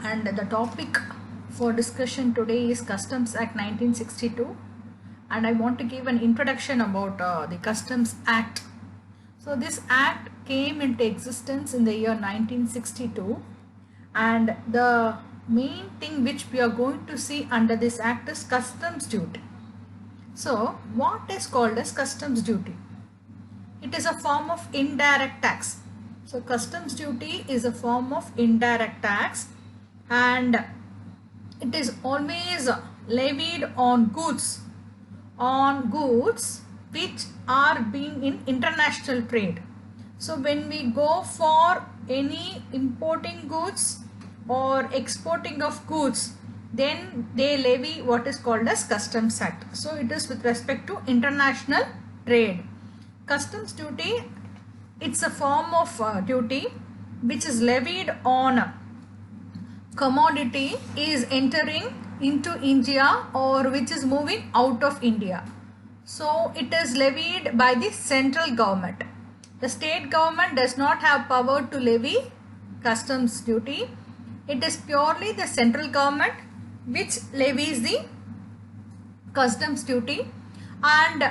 and the topic for discussion today is Customs Act 1962, and I want to give an introduction about the Customs Act. So this act came into existence in the year 1962, and the main thing which we are going to see under this act is customs duty. So what is called as customs duty? It is a form of indirect tax. So customs duty is a form of indirect tax, and it is always levied on goods which are being in international trade. So when we go for any importing goods or exporting of goods, then they levy what is called as customs act. So it is with respect to international trade. Customs duty, it's a form of duty which is levied on commodity is entering into India or which is moving out of India. So it is levied by the central government. The state government does not have power to levy customs duty. It is purely the central government which levies the customs duty, and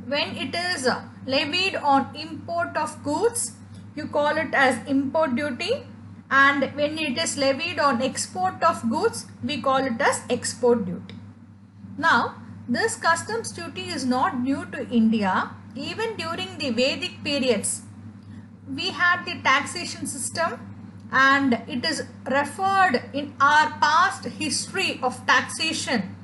when it is levied on import of goods, you call it as import duty, and when it is levied on export of goods, we call it as export duty. Now, this customs duty is not new to India. Even during the Vedic periods, we had the taxation system, and it is referred in our past history of taxation.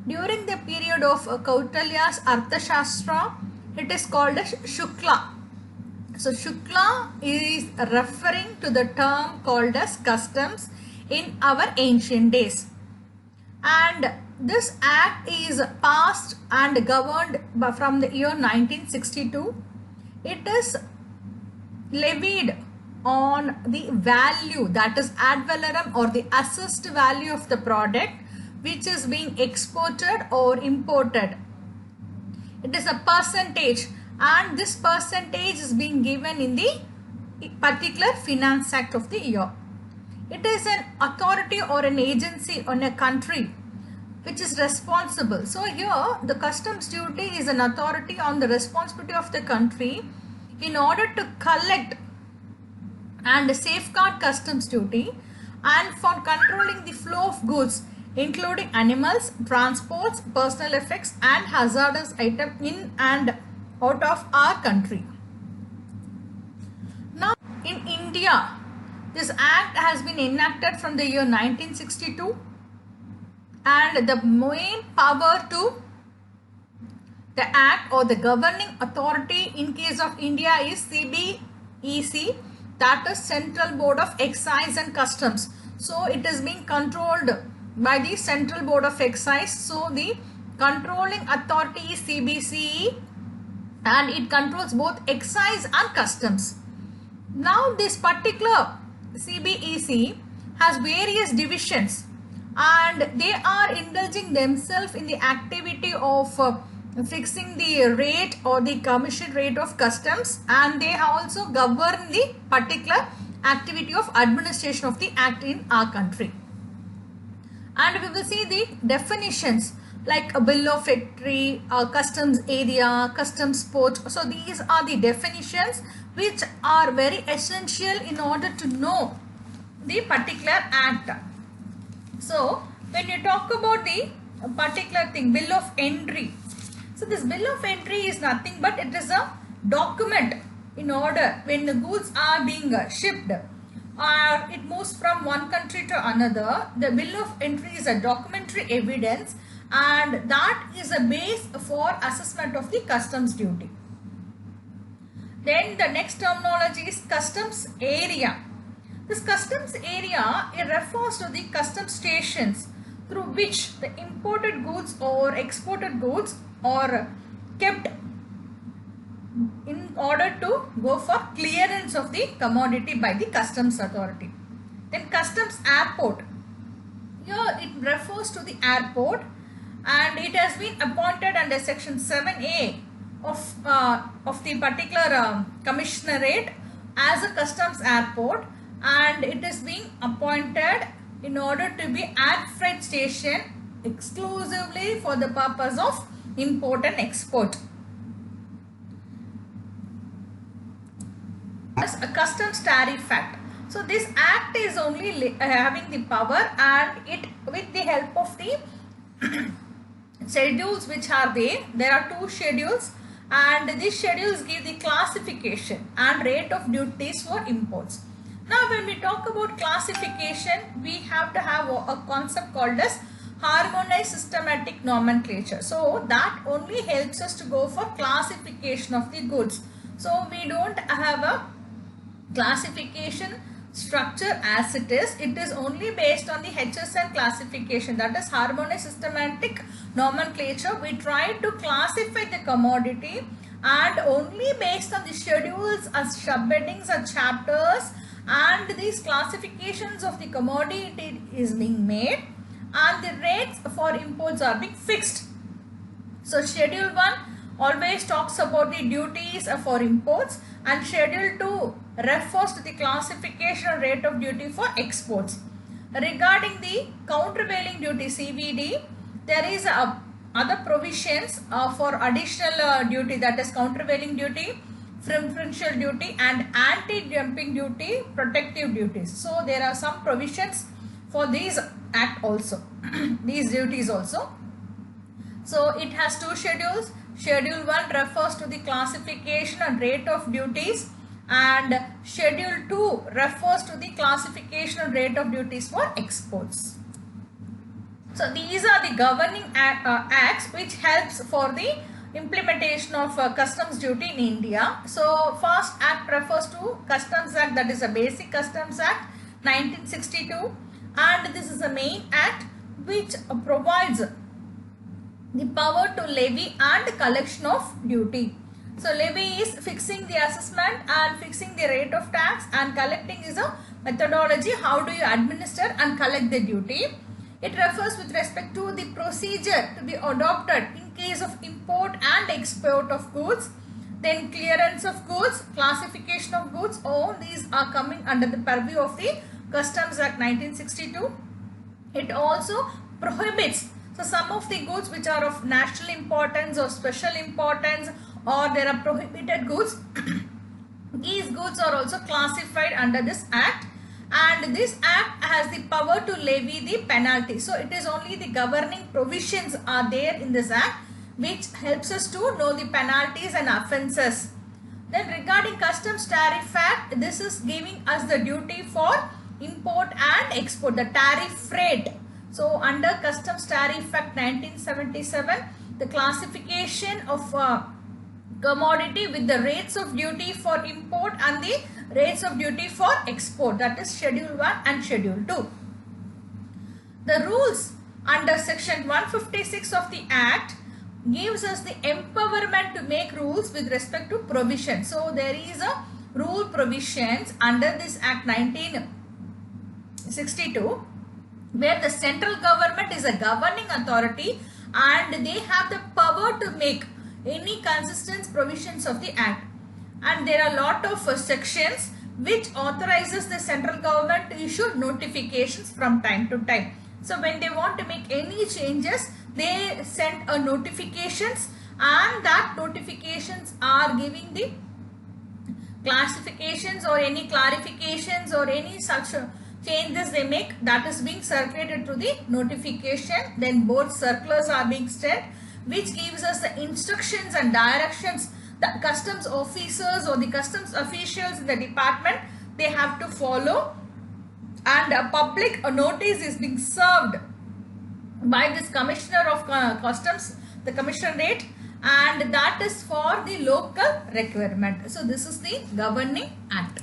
During the period of Kautilya's Arthashastra, it is called as Shukla. So Shukla is referring to the term called as customs in our ancient days. And this act is passed and governed from the year 1962. It is levied on the value, that is ad valorem or the assessed value of the product which is being exported or imported. It is a percentage, and this percentage is being given in the particular finance act of the year. It is an authority or an agency on a country which is responsible. So here the customs duty is an authority on the responsibility of the country in order to collect and safeguard customs duty, and for controlling the flow of goods including animals, transports, personal effects and hazardous items in and out of our country. Now in India, this act has been enacted from the year 1962, and the main power to the act or the governing authority in case of India is CBEC, that is Central Board of Excise and Customs. So it is being controlled by the Central Board of Excise. So the controlling authority is CBCE, and it controls both excise and customs. Now this particular CBEC has various divisions, and they are indulging themselves in the activity of fixing the rate or the commission rate of customs, and they also govern the particular activity of administration of the act in our country. And we will see the definitions like a bill of entry, customs area, customs port. So these are the definitions which are very essential in order to know the particular act. So when you talk about the particular thing, bill of entry. So this bill of entry is nothing but it is a document in order when the goods are being shipped or it moves from one country to another. The bill of entry is a documentary evidence, and that is a base for assessment of the customs duty. Then the next terminology is customs area. This customs area, it refers to the customs stations through which the imported goods or exported goods are kept in order to go for clearance of the commodity by the customs authority. Then customs airport. Here it refers to the airport, and it has been appointed under section 7A of the particular commissionerate as a customs airport, and it is being appointed in order to be at freight station exclusively for the purpose of import and export. As a customs tariff act. So this act is only having the power, and it with the help of the schedules which are there are 2 schedules, and these schedules give the classification and rate of duties for imports. Now when we talk about classification, we have to have a concept called as harmonized systematic nomenclature. So that only helps us to go for classification of the goods. So we don't have a classification structure as it is only based on the HSN classification, that is harmonized systematic nomenclature. We try to classify the commodity, and only based on the schedules as subheadings or chapters, and these classifications of the commodity is being made, and the rates for imports are being fixed. So schedule 1 always talks about the duties for imports, and schedule 2 refers to the classification rate of duty for exports. Regarding the countervailing duty CVD, there is other provisions for additional duty, that is countervailing duty, preferential duty, and anti-dumping duty, protective duties. So there are some provisions for these act also, these duties also. So it has 2 schedules. Schedule 1 refers to the classification and rate of duties, and schedule 2 refers to the classification and rate of duties for exports. So these are the governing acts which helps for the implementation of customs duty in India. So first act refers to Customs Act, that is a Basic Customs Act 1962, and this is a main act which provides the power to levy and collection of duty. So levy is fixing the assessment and fixing the rate of tax, and collecting is a methodology, how do you administer and collect the duty. It refers with respect to the procedure to be adopted in case of import and export of goods, then clearance of goods, classification of goods. All these are coming under the purview of the Customs Act 1962. It also prohibits, so some of the goods which are of national importance or special importance, or there are prohibited goods, these goods are also classified under this act, and this act has the power to levy the penalty. So it is only the governing provisions are there in this act which helps us to know the penalties and offences. Then regarding Customs Tariff Act, this is giving us the duty for import and export, the tariff rate. So under Customs Tariff Act 1977, the classification of commodity with the rates of duty for import and the rates of duty for export, that is Schedule 1 and Schedule 2. The rules under Section 156 of the Act gives us the empowerment to make rules with respect to provision. So there is a rule provisions under this Act 1962 where the central government is a governing authority and they have the power to make any consistent provisions of the Act. And there are a lot of sections which authorizes the central government to issue notifications from time to time. So when they want to make any changes, they send a notifications, and that notifications are giving the classifications or any clarifications or any such changes they make, that is being circulated through the notification. Then both circulars are being sent, which gives us the instructions and directions that customs officers or the customs officials in the department they have to follow, and a public notice is being served by this Commissioner of Customs, the Commissionerate, and that is for the local requirement. So this is the governing act.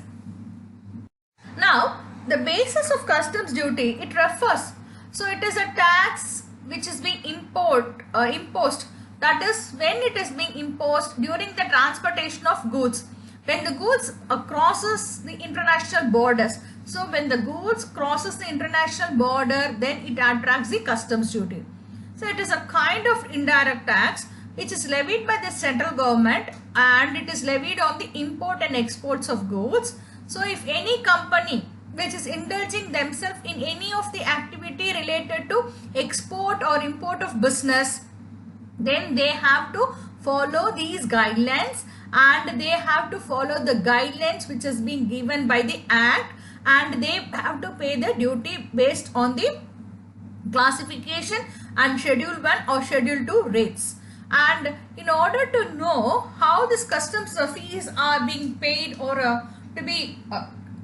Now the basis of customs duty, it refers, so it is a tax which is being imposed, that is when it is being imposed during the transportation of goods, when the goods crosses the international borders. So when the goods crosses the international border, then it attracts the customs duty. So it is a kind of indirect tax which is levied by the central government, and it is levied on the import and exports of goods. So if any company which is indulging themselves in any of the activity related to export or import of business, then they have to follow these guidelines, and they have to follow the guidelines which has been given by the act, and they have to pay the duty based on the classification and schedule 1 or schedule 2 rates. And in order to know how this customs fees are being paid or to be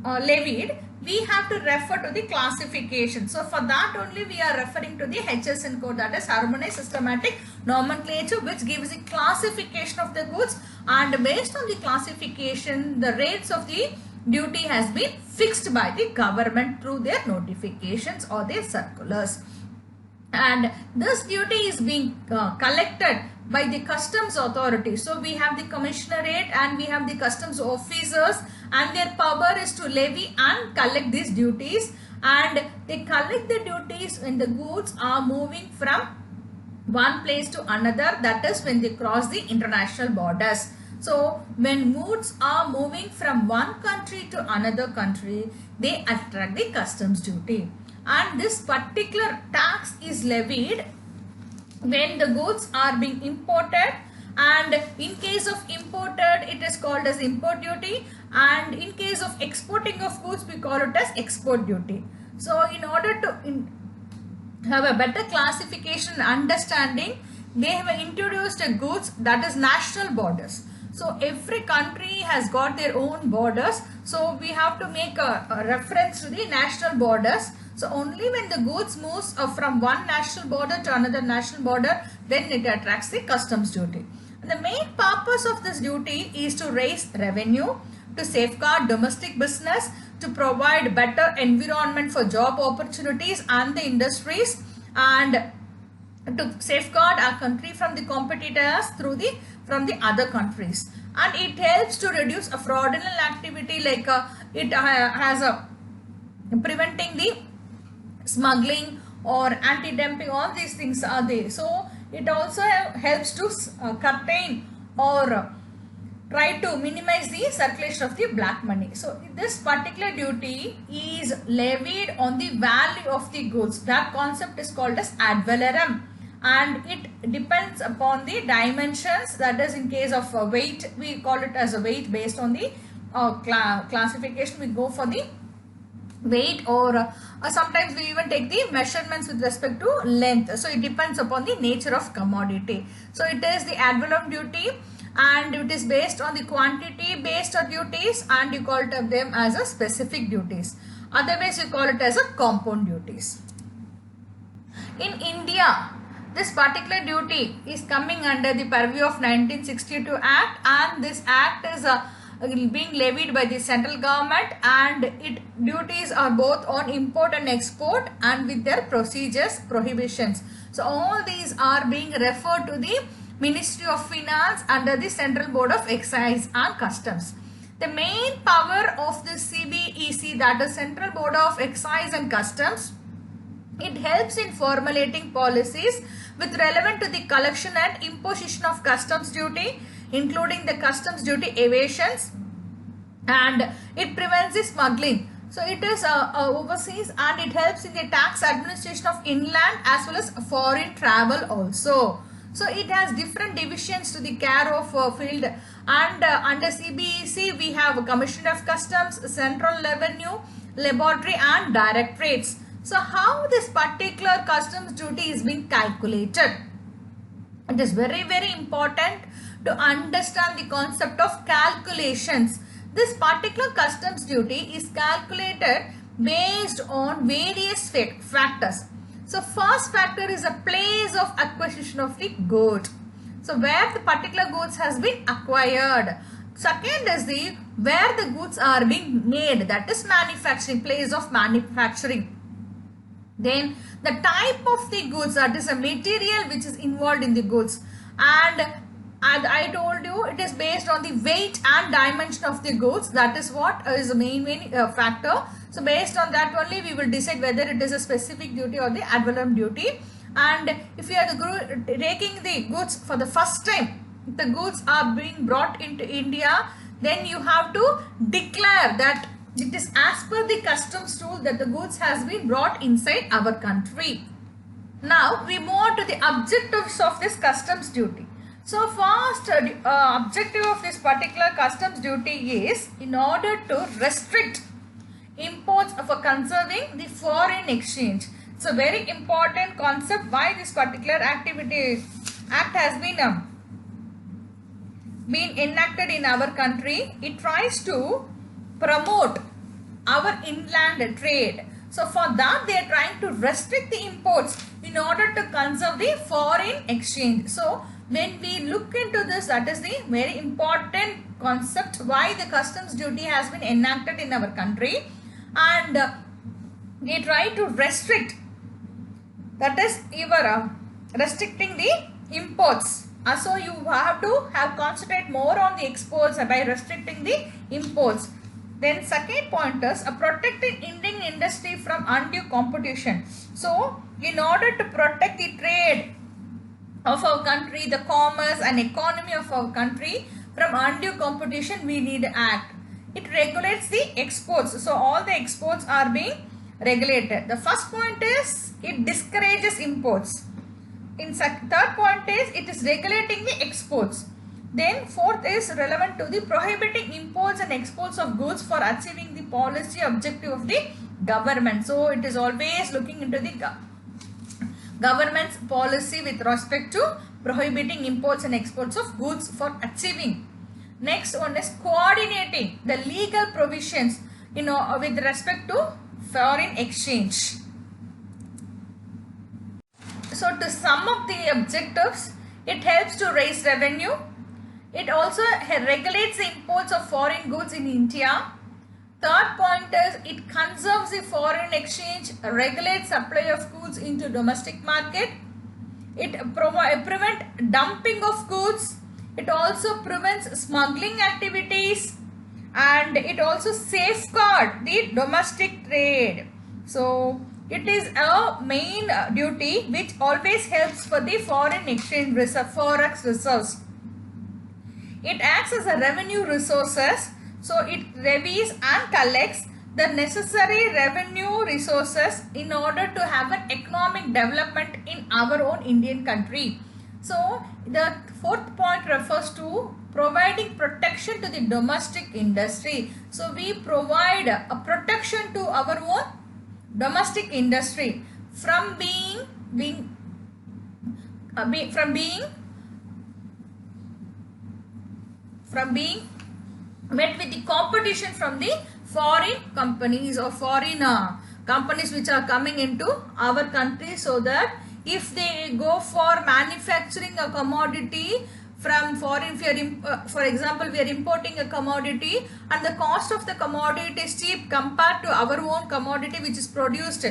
levied, we have to refer to the classification. So for that only we are referring to the HSN code, that is Harmonized Systematic Nomenclature, which gives the classification of the goods, and based on the classification the rates of the duty has been fixed by the government through their notifications or their circulars. And this duty is being collected by the customs authority. So we have the commissionerate and we have the customs officers, and their power is to levy and collect these duties, and they collect the duties when the goods are moving from one place to another, that is when they cross the international borders. So when goods are moving from one country to another country, they attract the customs duty, and this particular tax is levied when the goods are being imported, and in case of imported it is called as import duty, and in case of exporting of goods we call it as export duty. So in order to have a better classification and understanding, they have introduced a goods, that is national borders. So every country has got their own borders, so we have to make a reference to the national borders. So only when the goods moves from one national border to another national border, then it attracts the customs duty. And the main purpose of this duty is to raise revenue, to safeguard domestic business, to provide better environment for job opportunities and the industries, and to safeguard our country from the competitors from the other countries. And it helps to reduce a fraudulent activity, like it has a preventing the smuggling or anti-dumping, all these things are there. So it also helps to curtail or try to minimize the circulation of the black money. So this particular duty is levied on the value of the goods. That concept is called as ad valorem, and it depends upon the dimensions, that is in case of weight we call it as a weight. Based on the classification we go for the weight, or sometimes we even take the measurements with respect to length. So it depends upon the nature of commodity. So it is the ad valorem duty, and it is based on the quantity based on duties, and you call it them as a specific duties. Otherwise you call it as a compound duties. In India, this particular duty is coming under the purview of 1962 Act, and this act is being levied by the central government, and it duties are both on import and export, and with their procedures, prohibitions. So all these are being referred to the Ministry of Finance under the Central Board of Excise and Customs. The main power of the CBEC, that is Central Board of Excise and Customs, it helps in formulating policies with relevant to the collection and imposition of customs duty, including the customs duty evasions, and it prevents the smuggling. So it is overseas, and it helps in the tax administration of inland as well as foreign travel also. So it has different divisions to the care of field, and under CBEC we have Commissioner of Customs, Central Revenue, Laboratory and Directorates. So how this particular customs duty is being calculated? It is very important to understand the concept of calculations. This particular customs duty is calculated based on various factors. So first factor is a place of acquisition of the good. So where the particular goods has been acquired. Second is the where the goods are being made, that is manufacturing, place of manufacturing. Then the type of the goods, that is a material which is involved in the goods, and I told you it is based on the weight and dimension of the goods. That is what is the main factor. So based on that only we will decide whether it is a specific duty or the ad valorem duty. And if you are taking the goods for the first time, the goods are being brought into India, then you have to declare that It is as per the customs rule that the goods has been brought inside our country. Now we move on to the objectives of this customs duty. So first objective of this particular customs duty is in order to restrict imports for conserving the foreign exchange. It's a very important concept why this particular act has been enacted in our country. It tries to promote our inland trade. So for that they are trying to restrict the imports in order to conserve the foreign exchange. So when we look into this, that is the very important concept why the customs duty has been enacted in our country, and they try to restrict, that is your restricting the imports. So you have to concentrate more on the exports by restricting the imports. Then second point is protecting Indian industry from undue competition. So in order to protect the trade of our country, the commerce and economy of our country from undue competition, we need act. It regulates the exports. So all the exports are being regulated. The first point is it discourages imports. In third point is it is regulating the exports. Then fourth is relevant to the prohibiting imports and exports of goods for achieving the policy objective of the government. So it is always looking into the government's policy with respect to prohibiting imports and exports of goods for achieving. Next one is coordinating the legal provisions with respect to foreign exchange. So to sum up the objectives, it helps to raise revenue. It also regulates the imports of foreign goods in India. Third point is it conserves the foreign exchange, regulates supply of goods into domestic market. It prevents dumping of goods. It also prevents smuggling activities, and it also safeguards the domestic trade. So it is a main duty which always helps for the foreign exchange reserve, forex reserves. It acts as a revenue resources. So it levies and collects the necessary revenue resources in order to have an economic development in our own Indian country. So the fourth point refers to providing protection to the domestic industry. So we provide a protection to our own domestic industry from being met with the competition from the foreign companies or foreign companies which are coming into our country, so that if they go for manufacturing a commodity from foreign, for example we are importing a commodity and the cost of the commodity is cheap compared to our own commodity which is produced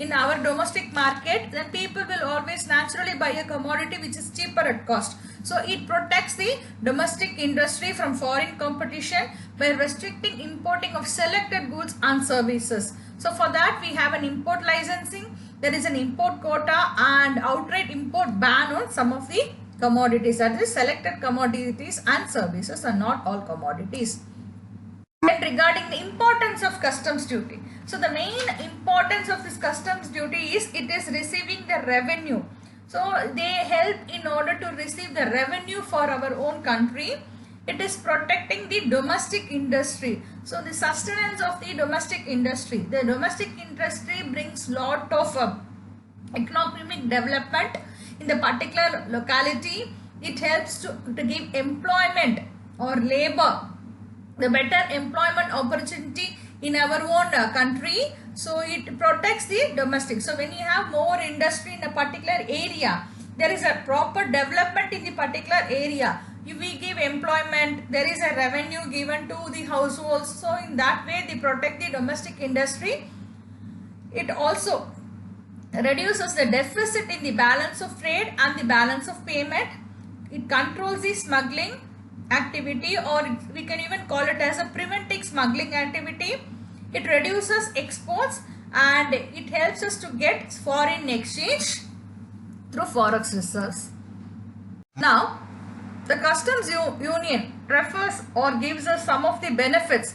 in our domestic market, then people will always naturally buy a commodity which is cheaper at cost. So it protects the domestic industry from foreign competition by restricting importing of selected goods and services. So for that we have an import licensing, there is an import quota and outright import ban on some of the commodities, that is selected commodities and services and not all commodities. And regarding the importance of customs duty. So the main importance of this customs duty is it is receiving the revenue. So they help in order to receive the revenue for our own country. It is protecting the domestic industry. So the sustenance of the domestic industry. The domestic industry brings lot of economic development in the particular locality. It helps to give employment or labor, the better employment opportunity in our own country. So it protects the domestic. So when you have more industry in a particular area, there is a proper development in the particular area. We give employment, there is a revenue given to the households. So in that way they protect the domestic industry. It also reduces the deficit in the balance of trade and the balance of payment. It controls the smuggling activity, or we can even call it as a preventing smuggling activity. It reduces exports and it helps us to get foreign exchange through forex reserves. Now the customs union refers or gives us some of the benefits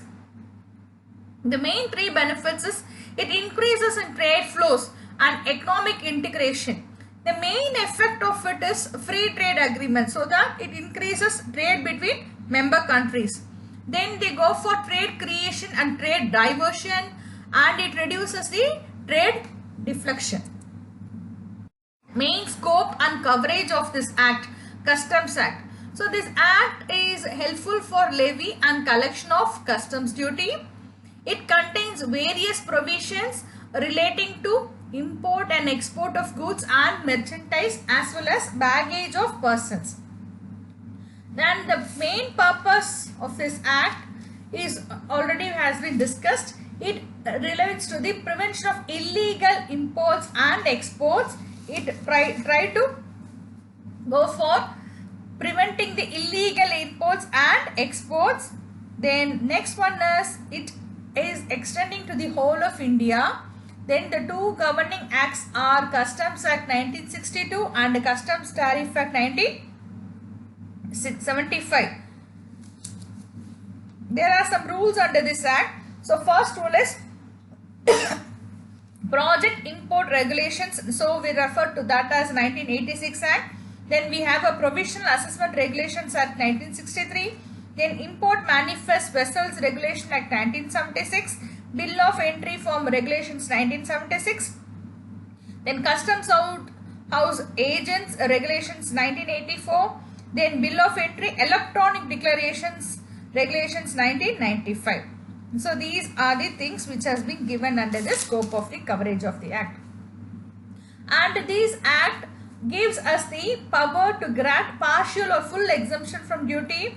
The main three benefits is it increases in trade flows and economic integration. The main effect of it is free trade agreement, so that it increases trade between member countries. Then they go for trade creation and trade diversion, and it reduces the trade deflection. Main scope and coverage of this act, Customs Act. So this act is helpful for levy and collection of customs duty. It contains various provisions relating to import and export of goods and merchandise, as well as baggage of persons. Then the main purpose of this act is already has been discussed. It relates to the prevention of illegal imports and exports. It try to go for preventing the illegal imports and exports. Then next one is it is extending to the whole of India. Then the two governing acts are Customs Act 1962 and Customs Tariff Act 1975. There are some rules under this act. So first rule is Project Import Regulations. So we refer to that as 1986 Act. Then we have a Provisional Assessment Regulations Act 1963. Then Import Manifest Vessels Regulation Act 1976. Bill of Entry Form Regulations 1976. Then Customs House Agents Regulations 1984. Then Bill of Entry Electronic Declarations Regulations 1995. So these are the things which has been given under the scope of the coverage of the act. And this act gives us the power to grant partial or full exemption from duty.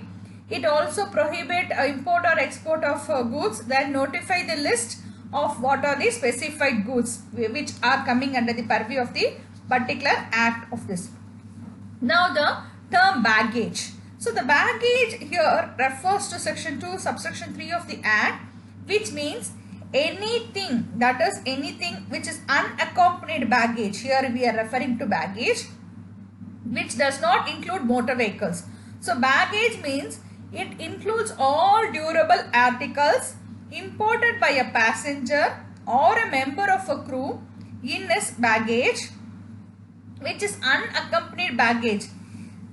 It also prohibits import or export of goods, then notify the list of what are the specified goods which are coming under the purview of the particular act of this. Now the term baggage. So the baggage here refers to section 2 subsection 3 of the act, which means anything, that is anything which is unaccompanied baggage. Here we are referring to baggage which does not include motor vehicles. So baggage means it includes all durable articles imported by a passenger or a member of a crew in his baggage, which is unaccompanied baggage.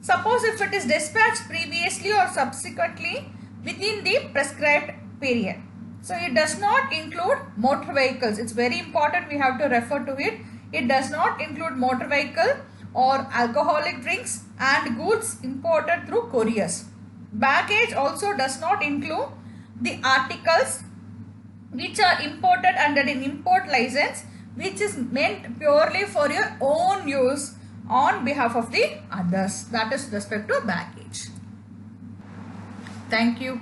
Suppose if it is dispatched previously or subsequently within the prescribed period. So it does not include motor vehicles. It's very important, we have to refer to it. It does not include motor vehicle or alcoholic drinks and goods imported through couriers. Baggage also does not include the articles which are imported under an import license, which is meant purely for your own use on behalf of the others. That is with respect to baggage. Thank you.